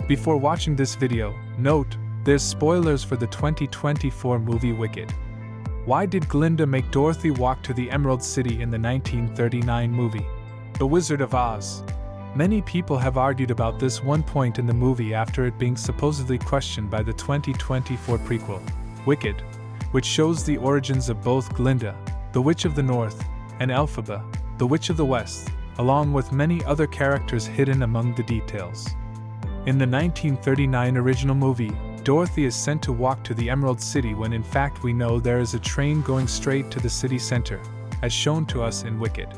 Before watching this video, note, there's spoilers for the 2024 movie Wicked. Why did Glinda make Dorothy walk to the Emerald City in the 1939 movie, The Wizard of Oz? Many people have argued about this one point in the movie after it being supposedly questioned by the 2024 prequel, Wicked, which shows the origins of both Glinda, the Witch of the North, and Elphaba, the Witch of the West, along with many other characters hidden among the details. In the 1939 original movie, Dorothy is sent to walk to the Emerald City when in fact we know there is a train going straight to the city center, as shown to us in Wicked.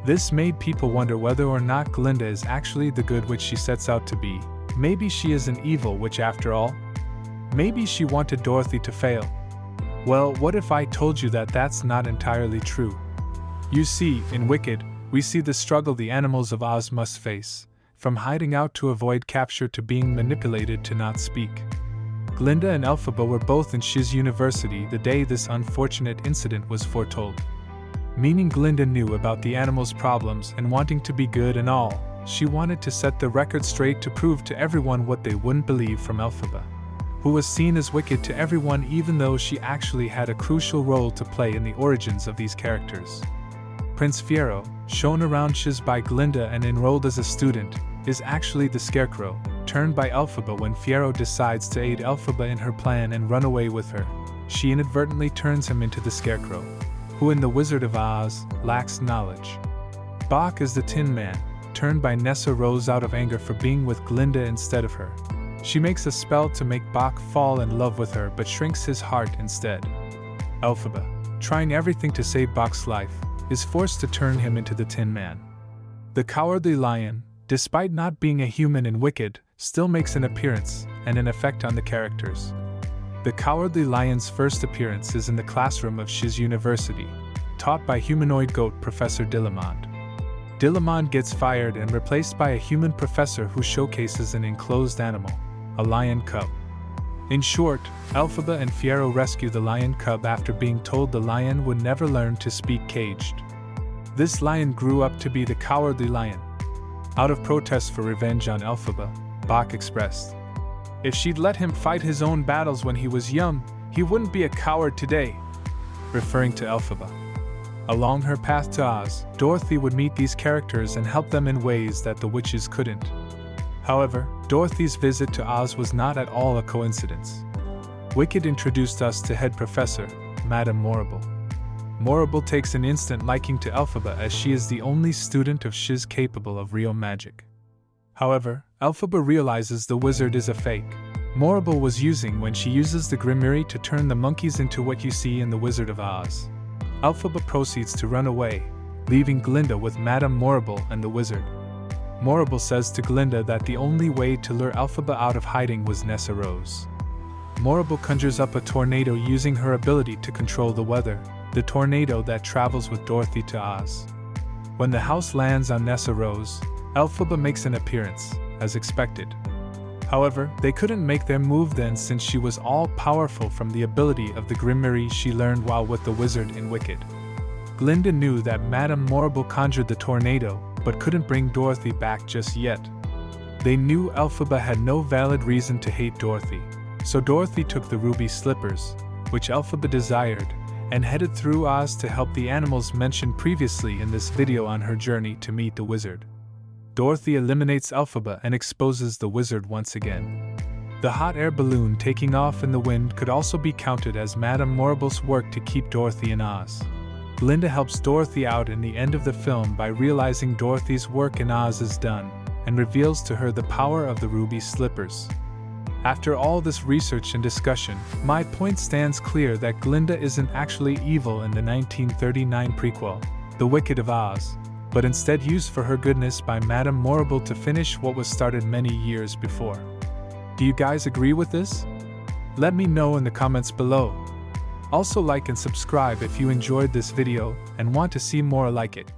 This made people wonder whether or not Glinda is actually the good witch she sets out to be. Maybe she is an evil witch after all? Maybe she wanted Dorothy to fail. Well, what if I told you that that's not entirely true? You see, in Wicked, we see the struggle the animals of Oz must face, from hiding out to avoid capture to being manipulated to not speak. Glinda and Elphaba were both in Shiz University the day this unfortunate incident was foretold. Meaning Glinda knew about the animals' problems and wanting to be good and all, she wanted to set the record straight to prove to everyone what they wouldn't believe from Elphaba, who was seen as wicked to everyone even though she actually had a crucial role to play in the origins of these characters. Prince Fiero, shown around Shiz by Glinda and enrolled as a student, is actually the Scarecrow, turned by Elphaba when Fiero decides to aid Elphaba in her plan and run away with her. She inadvertently turns him into the Scarecrow, who in The Wizard of Oz, lacks knowledge. Bok is the Tin Man, turned by Nessa Rose out of anger for being with Glinda instead of her. She makes a spell to make Bok fall in love with her but shrinks his heart instead. Elphaba, trying everything to save Bok's life, is forced to turn him into the Tin Man. The Cowardly Lion, despite not being a human in Wicked, still makes an appearance and an effect on the characters. The Cowardly Lion's first appearance is in the classroom of Shiz University, taught by humanoid goat Professor Dillamond. Dillamond gets fired and replaced by a human professor who showcases an enclosed animal, a lion cub. In short, Elphaba and Fiero rescue the lion cub after being told the lion would never learn to speak caged. This lion grew up to be the Cowardly Lion. Out of protest for revenge on Elphaba, Bok expressed, "If she'd let him fight his own battles when he was young, he wouldn't be a coward today," referring to Elphaba. Along her path to Oz, Dorothy would meet these characters and help them in ways that the witches couldn't. However, Dorothy's visit to Oz was not at all a coincidence. Wicked introduced us to head professor, Madame Morrible. Morrible takes an instant liking to Elphaba as she is the only student of Shiz capable of real magic. However, Elphaba realizes the wizard is a fake Morrible was using when she uses the Grimoire to turn the monkeys into what you see in The Wizard of Oz. Elphaba proceeds to run away, leaving Glinda with Madame Morrible and the wizard. Morrible says to Glinda that the only way to lure Elphaba out of hiding was Nessa Rose. Morrible conjures up a tornado using her ability to control the weather, the tornado that travels with Dorothy to Oz. When the house lands on Nessa Rose, Elphaba makes an appearance, as expected. However, they couldn't make their move then since she was all-powerful from the ability of the Grimoire she learned while with the wizard in Wicked. Glinda knew that Madame Morrible conjured the tornado, but couldn't bring Dorothy back just yet. They knew Elphaba had no valid reason to hate Dorothy, so Dorothy took the ruby slippers, which Elphaba desired, and headed through Oz to help the animals mentioned previously in this video on her journey to meet the wizard. Dorothy eliminates Elphaba and exposes the wizard once again. The hot air balloon taking off in the wind could also be counted as Madame Morrible's work to keep Dorothy in Oz. Glinda helps Dorothy out in the end of the film by realizing Dorothy's work in Oz is done, and reveals to her the power of the ruby slippers. After all this research and discussion, my point stands clear that Glinda isn't actually evil in the 1939 prequel, The Wicked of Oz, but instead used for her goodness by Madame Morrible to finish what was started many years before. Do you guys agree with this? Let me know in the comments below. Also like and subscribe if you enjoyed this video and want to see more like it.